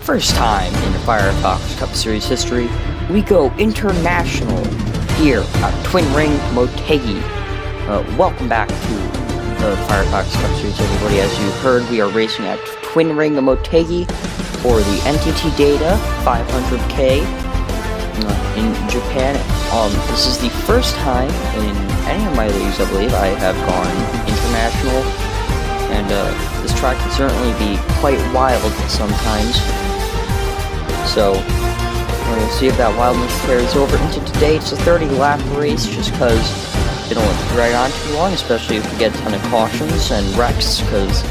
first time in the Firefox Cup Series history, we go international here at Twin Ring Motegi. Welcome back to the Firefox Cup Series, everybody. As you heard, we are racing at Twin Ring Motegi for the NTT Data 500K in Japan. This is the first time in any of my leagues, I believe, I have gone international, and this track can certainly be quite wild sometimes. So we're going to see if that wildness carries over into today. It's a 30-lap race just because they don't want to drag on too long, especially if we get a ton of cautions and wrecks, because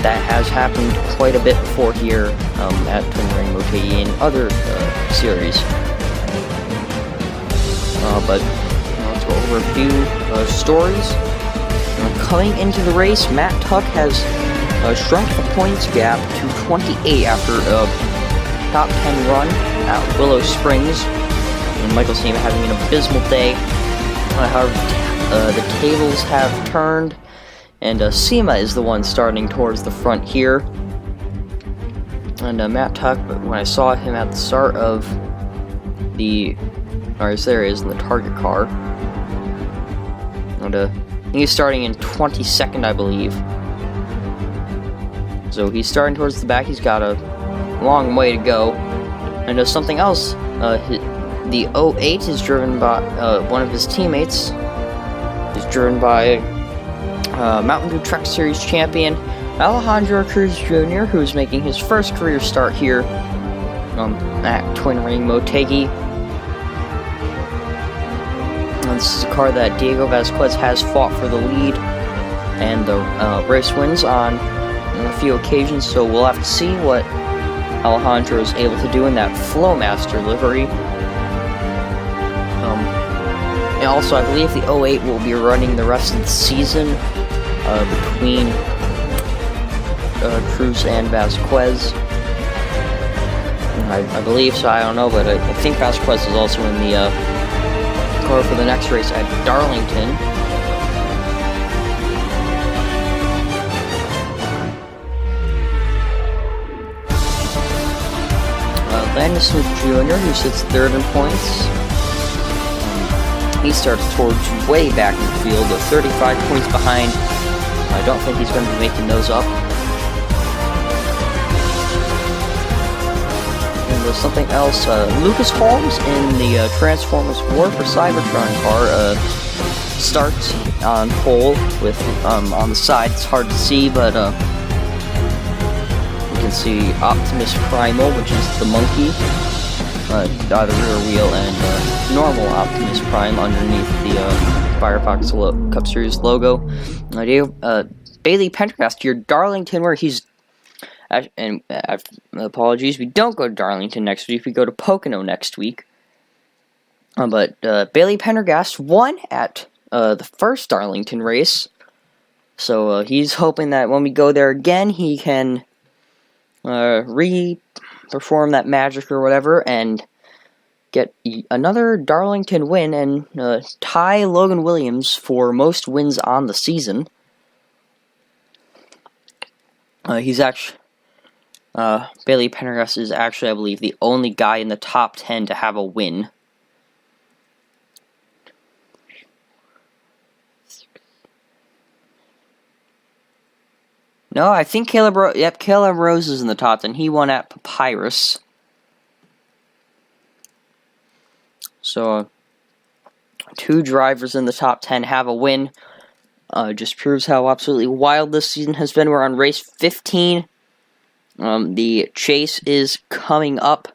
that has happened quite a bit before here at Twin Ring Motegi and other series. But let's go over a few stories. Coming into the race, Matt Tuck has shrunk the points gap to 28 after a top 10 run at Willow Springs, and Michal Cima having an abysmal day. However, the tables have turned, and Cima is the one starting towards the front here. And Matt Tuck, when I saw him at the start of the, there he is in the target car, and he's starting in 22nd, I believe. So he's starting towards the back. He's got a long way to go. And something else, the 08 is driven by one of his teammates. Is driven by Mountain Dew Truck Series champion Alejandro Cruz Jr., who's making his first career start here at Twin Ring Motegi. This is a car that Diego Vasquez has fought for the lead and the race wins on a few occasions, so we'll have to see what Alejandro is able to do in that Flowmaster livery. And also, I believe the 08 will be running the rest of the season between Cruz and Vasquez. I believe so, I don't know, but I think Vasquez is also in the car for the next race at Darlington. Landon Smith Jr., who sits third in points. He starts towards way back in the field, 35 points behind. I don't think he's going to be making those up. And there's something else. Lucas Holmes in the Transformers War for Cybertron car starts on pole with on the side. It's hard to see, but you can see Optimus Primal, which is the monkey, the rear wheel, and normal Optimus Prime underneath the Firefox Cup Series logo. Bailey Pendergast here, Darlington, where he's, and apologies, we don't go to Darlington next week, we go to Pocono next week. But Bailey Pendergast won at the first Darlington race, so he's hoping that when we go there again, he can re-perform that magic or whatever and get another Darlington win and tie Logan Williams for most wins on the season. He's actually Bailey Pendergast is actually, I believe, the only guy in the top 10 to have a win. No, I think Caleb Rose is in the top 10. He won at Papyrus. So, two drivers in the top 10 have a win. Just proves how absolutely wild this season has been. We're on race 15. The chase is coming up.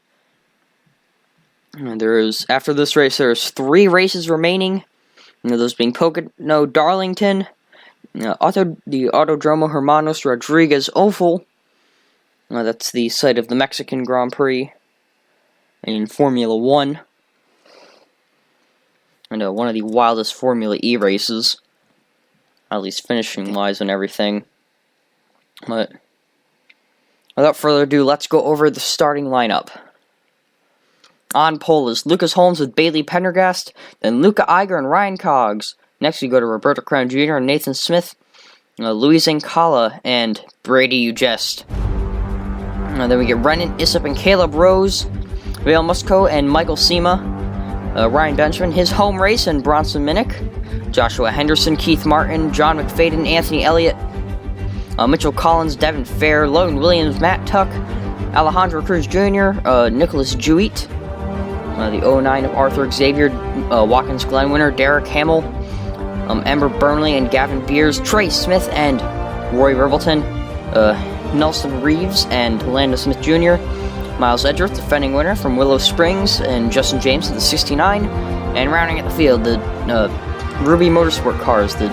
And after this race, there's 3 races remaining. Those being Pocono, Darlington, the Autodromo Hermanos Rodriguez Oval. That's the site of the Mexican Grand Prix in Formula 1. And one of the wildest Formula E races, at least finishing-wise and everything. But without further ado, let's go over the starting lineup. On pole is Lucas Holmes with Bailey Pendergast, then Luca Iger and Ryan Coggs. Next we go to Roberto Crown Jr. and Nathan Smith, Luis Ancala, and Brady Ugest. Then we get Renan Issop and Caleb Rose, Vale Musco and Michal Cima, Ryan Benjamin, his home race, and Bronson Minnick, Joshua Henderson, Keith Martin, John McFadden, Anthony Elliott, Mitchell Collins, Devin Fair, Logan Williams, Matt Tuck, Alejandro Cruz Jr., Nicholas Jewett, the 09 of Arthur Xavier, Watkins Glen winner, Derek Hamill, Ember Burnley and Gavin Beers, Trey Smith and Roy Rivelton, Nelson Reeves and Lando Smith Jr., Miles Edgeworth, defending winner from Willow Springs, and Justin James at the 69, and rounding at the field, the Ruby Motorsport cars, the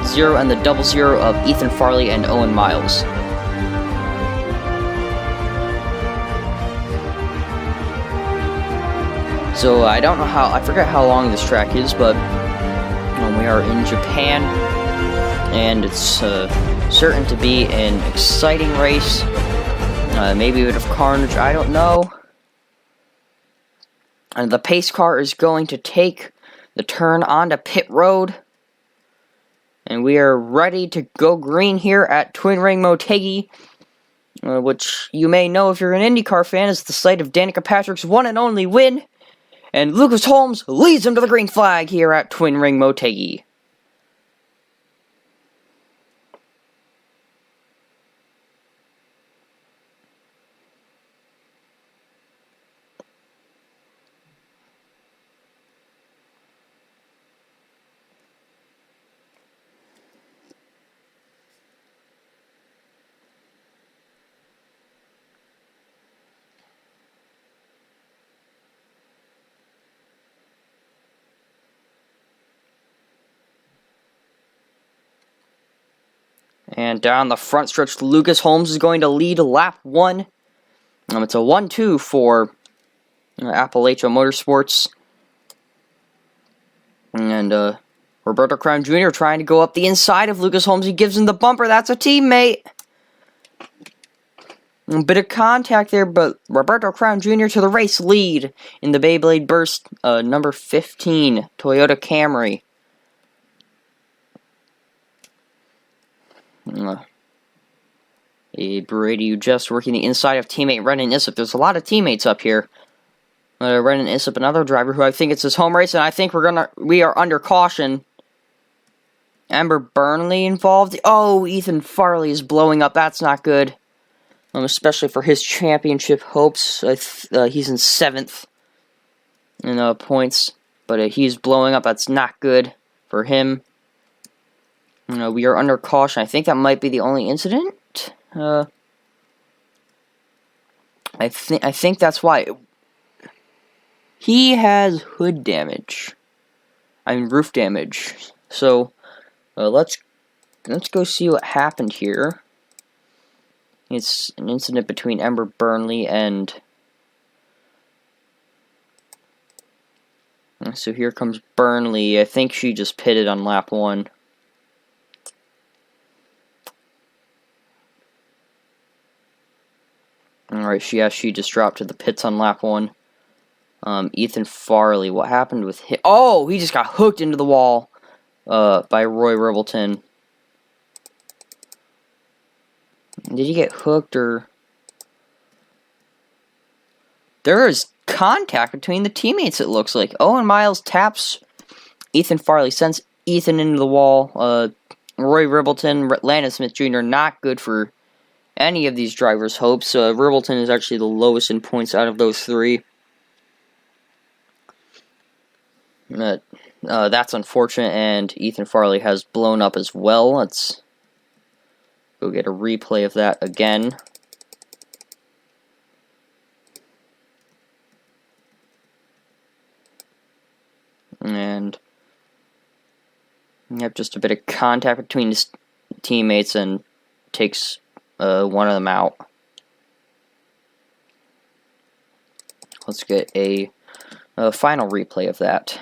0 and the 00 of Ethan Farley and Owen Miles. So I don't know I forget how long this track is, but we are in Japan, and it's certain to be an exciting race, maybe a bit of carnage, I don't know. And the pace car is going to take the turn onto pit road, and we are ready to go green here at Twin Ring Motegi, which you may know if you're an IndyCar fan is the site of Danica Patrick's one and only win. And Lucas Holmes leads him to the green flag here at Twin Ring Motegi. And down the front stretch, Lucas Holmes is going to lead lap 1. It's a 1-2 for Appalachia Motorsports. And Roberto Crown Jr. trying to go up the inside of Lucas Holmes. He gives him the bumper. That's a teammate. A bit of contact there, but Roberto Crown Jr. to the race lead in the Beyblade Burst number 15 Toyota Camry. Brady just working the inside of teammate Renan Issop. There's a lot of teammates up here. Renan Issop, another driver who I think it's his home race, and I think we are under caution. Amber Burnley involved. Oh, Ethan Farley is blowing up. That's not good. Especially for his championship hopes. He's in 7th in points, but he's blowing up. That's not good for him. We are under caution. I think that might be the only incident. I think that's why. He has hood damage. I mean roof damage. So let's go see what happened here. It's an incident between Ember Burnley and. So here comes Burnley. I think she just pitted on lap 1. Alright, she just dropped to the pits on lap 1. Ethan Farley, what happened with him? Oh, he just got hooked into the wall by Roy Rivelton. Did he get hooked or... There is contact between the teammates, it looks like. Owen Miles taps Ethan Farley, sends Ethan into the wall. Roy Rivelton, Landon Smith Jr., not good for any of these drivers' hopes. Rivelton is actually the lowest in points out of those 3. That's unfortunate, and Ethan Farley has blown up as well. Let's go get a replay of that again. And yep, just a bit of contact between his teammates and takes one of them out. Let's get a final replay of that.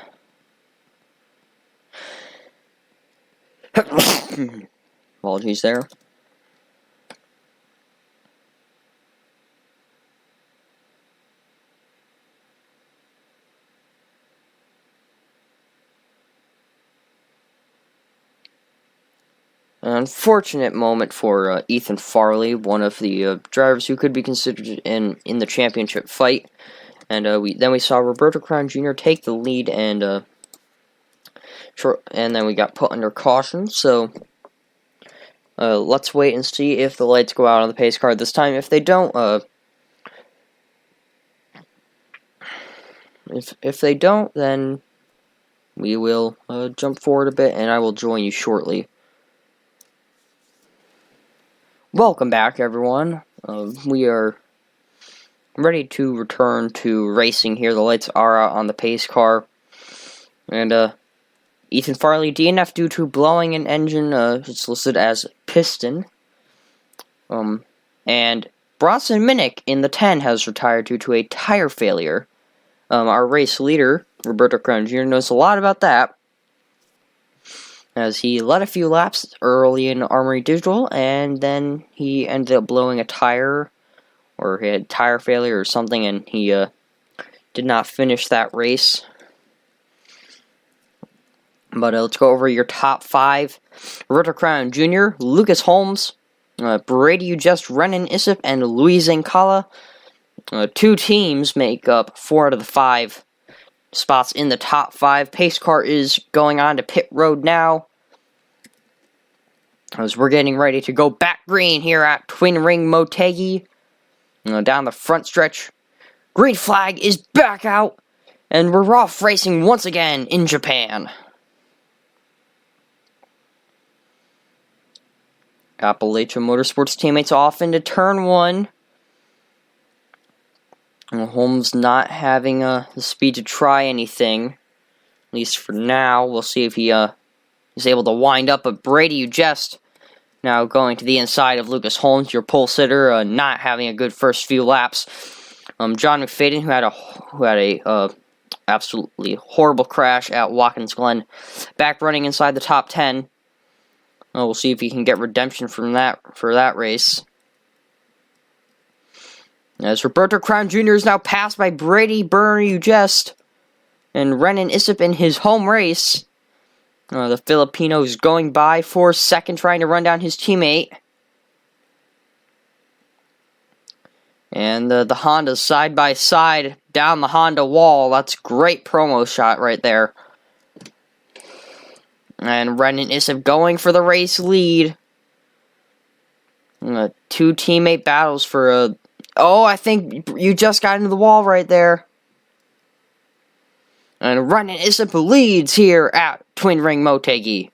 Apologies there. An unfortunate moment for Ethan Farley, one of the drivers who could be considered in the championship fight. And we saw Roberto Crown Jr. take the lead, and then we got put under caution. So let's wait and see if the lights go out on the pace car this time. If they don't, if they don't, then we will jump forward a bit, and I will join you shortly. Welcome back, everyone. We are ready to return to racing here. The lights are out on the pace car. And Ethan Farley DNF due to blowing an engine. It's listed as piston. And Bronson Minnick in the 10 has retired due to a tire failure. Our race leader, Roberto Crown Jr., knows a lot about that, as he led a few laps early in Armory Digital, and then he ended up blowing a tire, or he had tire failure or something, and he did not finish that race. But let's go over your top 5. Roberto Crown Jr., Lucas Holmes, Brady Ujest, Renan Issip, and Luis Zancala. 2 teams make up 4 out of the 5 spots in the top 5. Pace car is going on to pit road now, as we're getting ready to go back green here at Twin Ring Motegi. Down the front stretch, green flag is back out, and we're off racing once again in Japan. Appalachia Motorsports teammates off into turn 1. Holmes not having the speed to try anything, at least for now. We'll see if he is able to wind up. But Brady Ujest now going to the inside of Lucas Holmes, your pole sitter, not having a good first few laps. John McFadden, who had a absolutely horrible crash at Watkins Glen, back running inside the top 10. We'll see if he can get redemption from that for that race. As Roberto Crown Jr. is now passed by Brady Ujest and Renan Issip in his home race. The Filipino is going by for second, trying to run down his teammate. And the Hondas side by side down the Honda wall. That's great promo shot right there. And Renan Issip going for the race lead. 2 teammate battles for oh, I think you just got into the wall right there. And Renan Issip leads here at Twin Ring Motegi.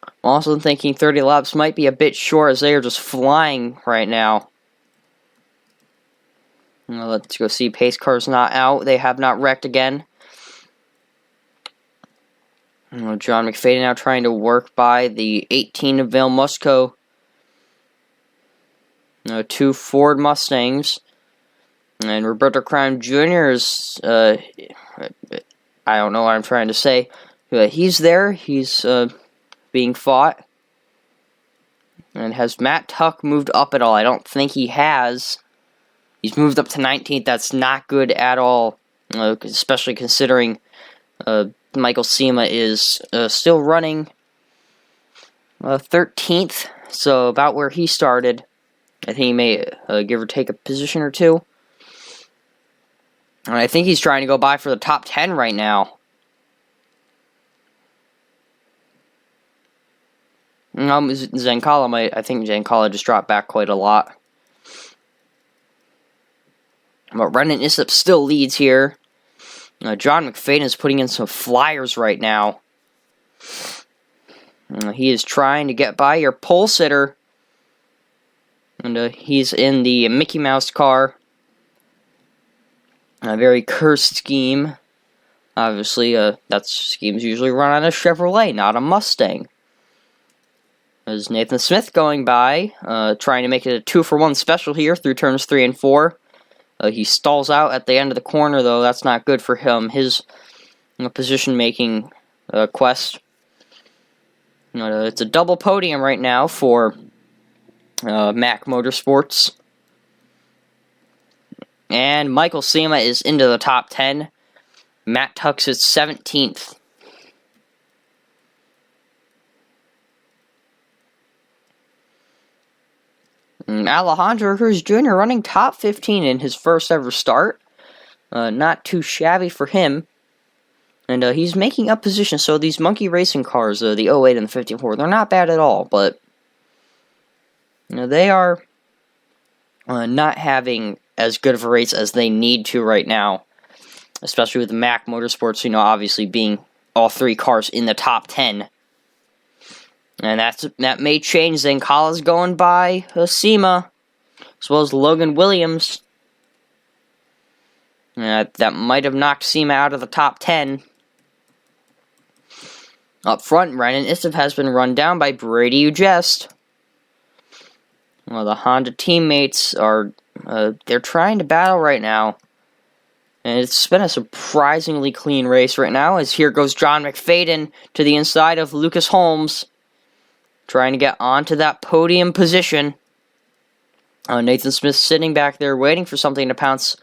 I'm also thinking 30 laps might be a bit short, as they are just flying right now. Let's go see. Pace car's not out. They have not wrecked again. John McFadden now trying to work by the 18 of Vale Musco. 2 Ford Mustangs. And Roberto Crown Jr.'s, I don't know what I'm trying to say. He's there. He's being fought. And has Matt Tuck moved up at all? I don't think he has. He's moved up to 19th. That's not good at all. Especially considering Michal Cima is still running 13th. So about where he started. I think he may give or take a position or 2. And I think he's trying to go by for the top 10 right now. Zancala might. I think Zancala just dropped back quite a lot. But Renan Issip still leads here. John McFadden is putting in some flyers right now. He is trying to get by your pole sitter. And he's in the Mickey Mouse car. A very cursed scheme. Obviously, that schemes usually run on a Chevrolet, not a Mustang. There's Nathan Smith going by, trying to make it a 2-for-1 special here through turns 3 and 4. He stalls out at the end of the corner, though. That's not good for him. His position-making quest. It's a double podium right now for Mac Motorsports. And Michal Cima is into the top 10. Matt Tuck's at 17th. Alejandro Cruz Jr. running top 15 in his first ever start. Not too shabby for him. And he's making up position. So these Monkey Racing cars, the 08 and the 54, they're not bad at all. But they are not having as good of a race as they need to right now. Especially with the Mac Motorsports, obviously being all three cars in the top 10. And that may change. Then Kala's going by Cima, as well as Logan Williams. That might have knocked Cima out of the top 10. Up front, Renan Issip has been run down by Brady Ujest. Well, the Honda teammates are they're trying to battle right now. And it's been a surprisingly clean race right now, as here goes John McFadden to the inside of Lucas Holmes, trying to get onto that podium position. Nathan Smith sitting back there waiting for something to pounce,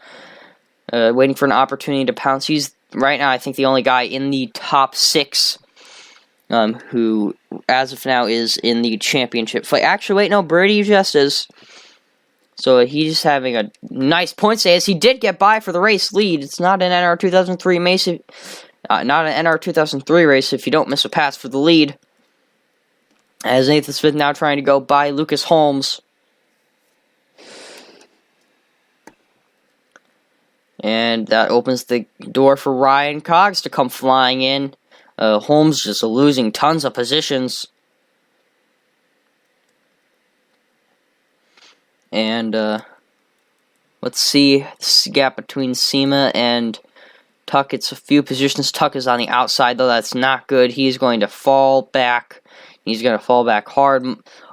waiting for an opportunity to pounce. He's, right now, I think the only guy in the top 6 who, as of now, is in the championship fight. Actually, wait, no, Brady just is. So he's having a nice points day, as he did get by for the race lead. It's not an NR 2003 race, not an NR 2003 race if you don't miss a pass for the lead. As Nathan Smith now trying to go by Lucas Holmes. And that opens the door for Ryan Cox to come flying in. Holmes just losing tons of positions. And let's see this gap between Cima and Tuck. It's a few positions. Tuck is on the outside, though. That's not good. He's going to fall back. He's going to fall back hard.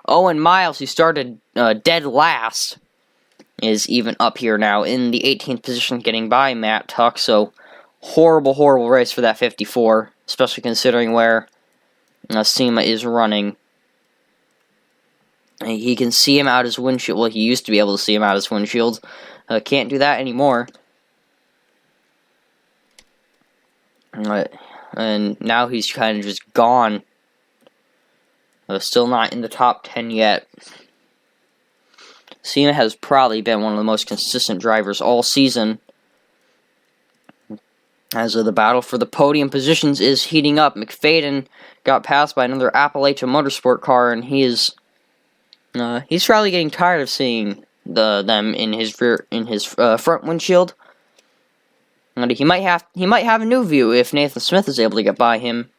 Owen Miles, who started dead last, is even up here now in the 18th position, getting by Matt Tuck. So horrible, horrible race for that 54, especially considering where Cima is running. He can see him out his windshield. Well, he used to be able to see him out his windshield. Can't do that anymore. And now he's kind of just gone. Still not in the top 10 yet. Cima has probably been one of the most consistent drivers all season. As the battle for the podium positions is heating up. McFadden got passed by another Appalachian Motorsport car, and he's probably getting tired of seeing them in his front windshield. And he might have a new view if Nathan Smith is able to get by him,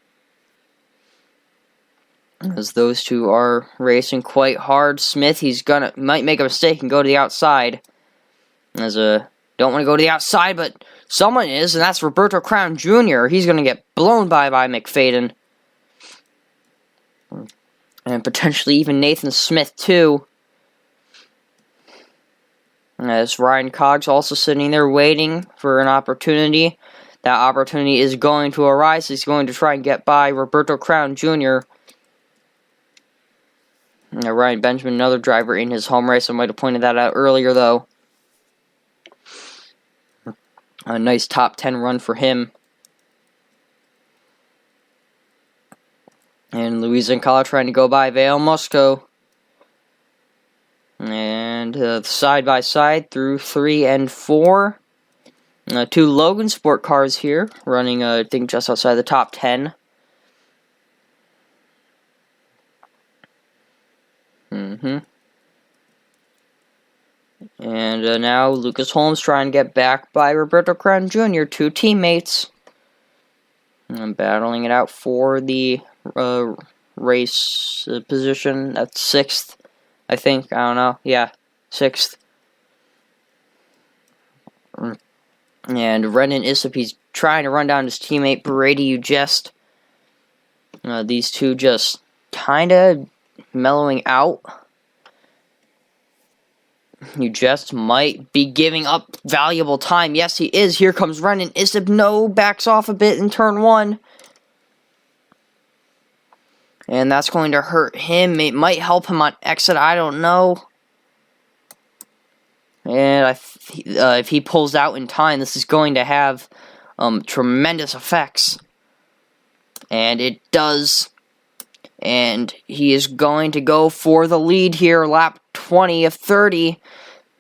as those two are racing quite hard. Smith, might make a mistake and go to the outside. Don't want to go to the outside, but someone is, and that's Roberto Crown Jr. He's going to get blown by McFadden. And potentially even Nathan Smith, too. As Ryan Cox also sitting there waiting for an opportunity. That opportunity is going to arise. He's going to try and get by Roberto Crown Jr. Ryan Benjamin, another driver in his home race. I might have pointed that out earlier, though. A nice top 10 run for him. And Luis Ancala trying to go by Vail Mosco. And side by side through 3 and 4. 2 Logan Sport cars here, running, I think, just outside the top 10. And now Lucas Holmes trying to get back by Roberto Crown Jr., 2 teammates. And battling it out for the race position at 6th, I think. I don't know. Yeah, 6th. And Renan Issip, he's trying to run down his teammate Brady Ujest. These two just kind of mellowing out. Ujest might be giving up valuable time. Yes, he is. Here comes Renan Issip. No, backs off a bit in turn 1. And that's going to hurt him. It might help him on exit. I don't know. And if he pulls out in time, this is going to have tremendous effects. And it does. And he is going to go for the lead here. Lap 20 of 30.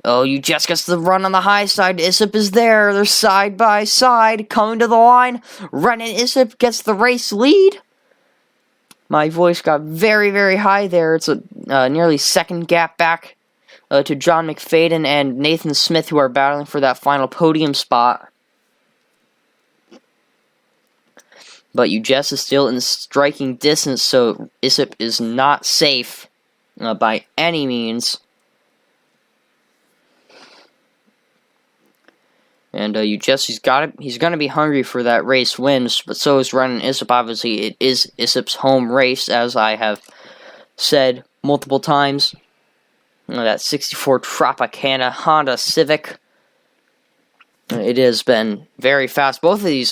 Oh, you just gets the run on the high side. Isip is there. They're side by side, coming to the line. Ren and Isip gets the race lead. My voice got very, very high there. It's a nearly second gap back to John McFadden and Nathan Smith, who are battling for that final podium spot. But Ujess is still in striking distance, so Isip is not safe by any means. And Ujess, he's gonna be hungry for that race win, but so is Ren and Isip. Obviously, it is Isip's home race, as I have said multiple times. That 64 Tropicana Honda Civic. It has been very fast. Both of these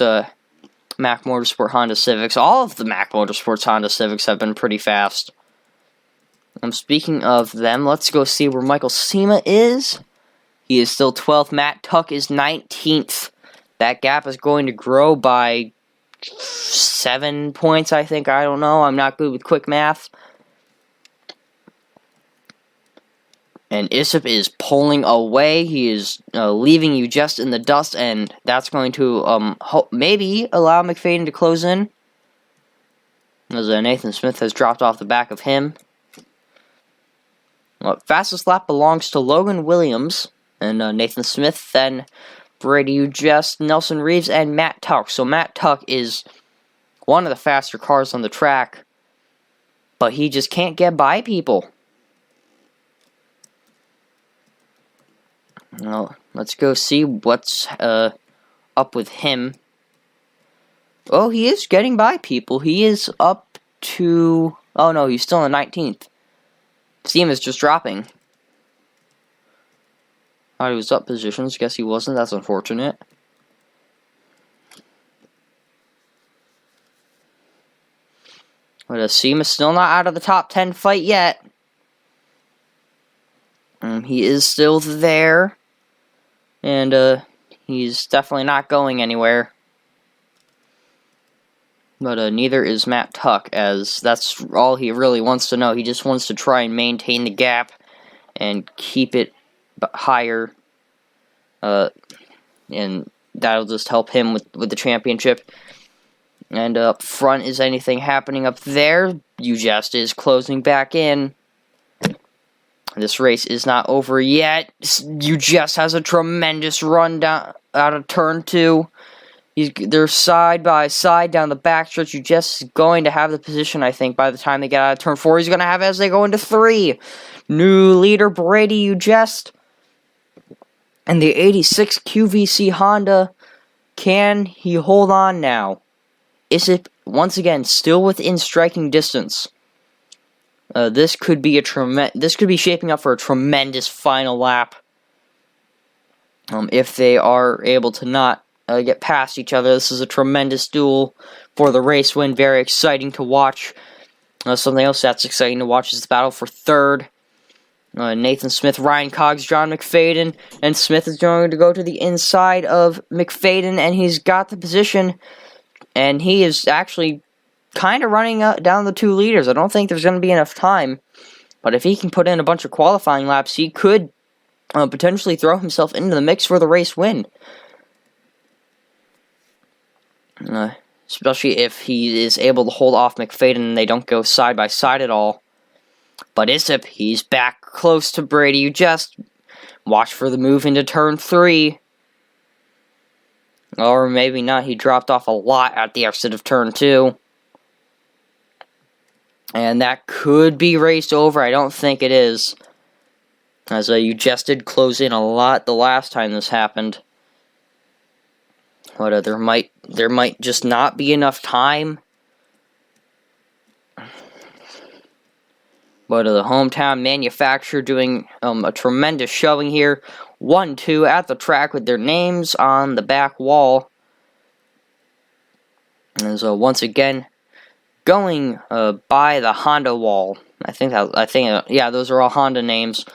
Mac Motorsport Honda Civics, all of the Mac Motorsports Honda Civics have been pretty fast. Speaking of them, let's go see where Michal Cima is. He is still 12th. Matt Tuck is 19th. That gap is going to grow by 7 points, I think. I don't know. I'm not good with quick math. And Isip is pulling away. He is leaving you just in the dust, and that's going to maybe allow McFadden to close in, as Nathan Smith has dropped off the back of him. Well, fastest lap belongs to Logan Williams and Nathan Smith, then Brady Ujess, Nelson Reeves, and Matt Tuck. So Matt Tuck is one of the faster cars on the track, but he just can't get by people. Well, let's go see what's up with him. Oh, he is getting by people. He is up to... Oh, no, he's still in 19th. Cima is just dropping. Thought he was up positions. Guess he wasn't. That's unfortunate. But Cima's still not out of the top 10 fight yet. He is still there. And he's definitely not going anywhere. But neither is Matt Tuck, as that's all he really wants to know. He just wants to try and maintain the gap and keep it higher. And that'll just help him with the championship. And up front, is anything happening up there? Ujess is closing back in. This race is not over yet. Ujess has a tremendous run down out of turn 2. They're side by side down the backstretch. Ujess is going to have the position, I think, by the time they get out of turn 4. He's going to have it as they go into 3. New leader, Brady Ujess. And the 86 QVC Honda, can he hold on now? Is it, once again, still within striking distance? This could be shaping up for a tremendous final lap. If they are able to not get past each other. This is a tremendous duel for the race win. Very exciting to watch. Something else that's exciting to watch is the battle for third. Nathan Smith, Ryan Cogs, John McFadden, and Smith is going to go to the inside of McFadden, and he's got the position, and he is actually kind of running down the 2 leaders. I don't think there's going to be enough time, but if he can put in a bunch of qualifying laps, he could potentially throw himself into the mix for the race win. Especially if he is able to hold off McFadden and they don't go side by side at all. But Isip, he's back close to Brady. You just watch for the move into turn 3. Or maybe not. He dropped off a lot at the exit of turn 2. And that could be raced over. I don't think it is. As you just did close in a lot the last time this happened. But there might just not be enough time. But the hometown manufacturer doing a tremendous showing here. 1-2 at the track with their names on the back wall. And so once again, going by the Honda wall. I think yeah, those are all Honda names.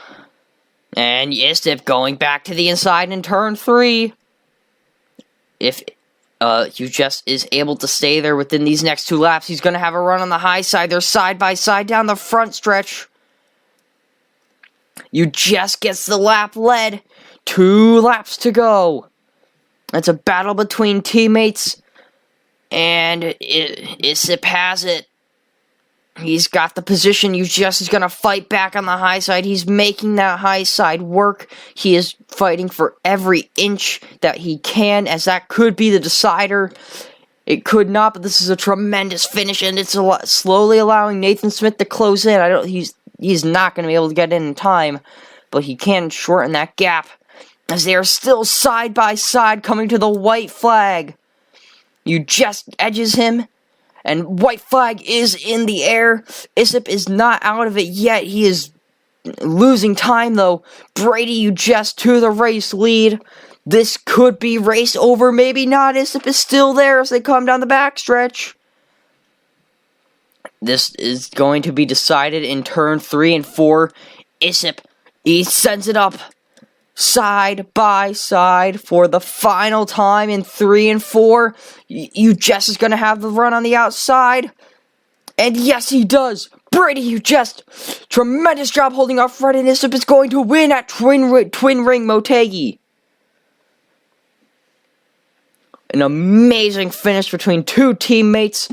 And Isip going back to the inside in turn 3. If Ujess is able to stay there within these next 2 laps, he's going to have a run on the high side. They're side by side down the front stretch. Just gets the lap led. 2 laps to go. It's a battle between teammates, and Isip has it. He's got the position. Just is going to fight back on the high side. He's making that high side work. He is fighting for every inch that he can, as that could be the decider. It could not, but this is a tremendous finish, and it's slowly allowing Nathan Smith to close in. He's not going to be able to get in time, but he can shorten that gap, as they are still side by side coming to the white flag. Just edges him, and white flag is in the air. Isip is not out of it yet. He is losing time, though. Brady just to the race lead. This could be race over, maybe not. Isip is still there as they come down the backstretch. This is going to be decided in turn 3 and 4. Isip, he sends it up side by side for the final time in 3 and 4. Just is going to have the run on the outside. And yes, he does. Brady just tremendous job holding off Fred, and Isip is going to win at Twin Ring Motegi. An amazing finish between 2 teammates.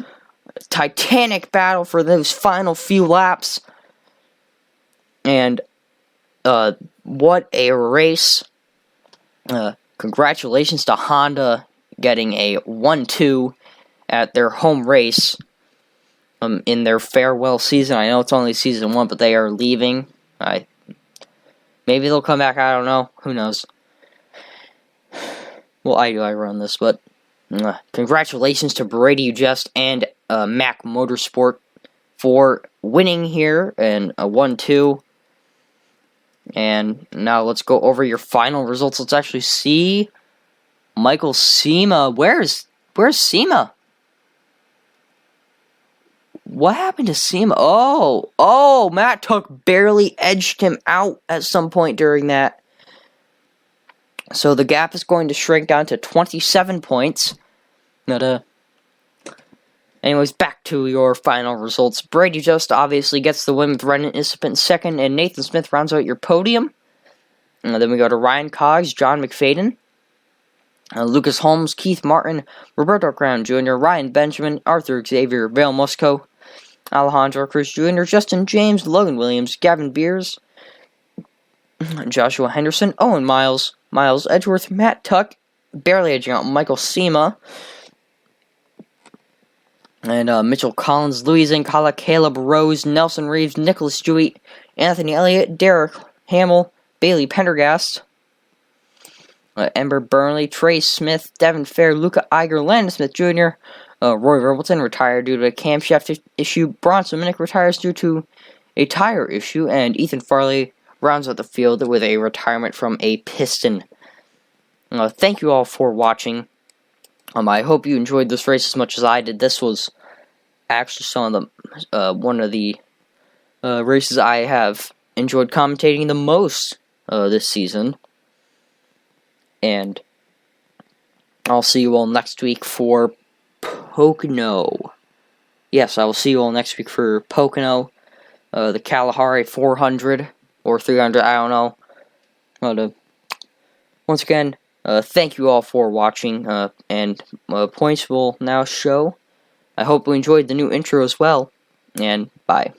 Titanic battle for those final few laps. And what a race. Congratulations to Honda getting a 1-2 at their home race in their farewell season. I know it's only season 1, but they are leaving. Maybe they'll come back, I don't know. Who knows? Well, I run this, but congratulations to Brady Just and Mac Motorsport for winning here and a 1-2. And now let's go over your final results. Let's actually see Michal Cima. Where's Cima? What happened to Cima? Oh, Matt Tuck barely edged him out at some point during that. So the gap is going to shrink down to 27 points. Anyways, back to your final results. Brady Just obviously gets the win with Renan Isip in second, and Nathan Smith rounds out your podium. And then we go to Ryan Coggs, John McFadden, Lucas Holmes, Keith Martin, Roberto Crown Jr., Ryan Benjamin, Arthur Xavier, Vale Musco, Alejandro Cruz Jr., Justin James, Logan Williams, Gavin Beers, Joshua Henderson, Owen Miles, Miles Edgeworth, Matt Tuck, barely edging out Michal Cima, and Mitchell Collins, Louis Zincala, Caleb Rose, Nelson Reeves, Nicholas Jewett, Anthony Elliott, Derek Hamill, Bailey Pendergast, Ember Burnley, Trey Smith, Devin Fair, Luca Iger, Landon Smith Jr., Roy Verbleton retired due to a camshaft issue, Bronson Minnick retires due to a tire issue, and Ethan Farley rounds out the field with a retirement from a piston. Thank you all for watching. I hope you enjoyed this race as much as I did. This was actually one of the races I have enjoyed commentating the most this season. And I'll see you all next week for Pocono. Yes, I will see you all next week for Pocono. The Kalahari 400 or 300, I don't know. But, once again, thank you all for watching, and points will now show. I hope you enjoyed the new intro as well, and bye.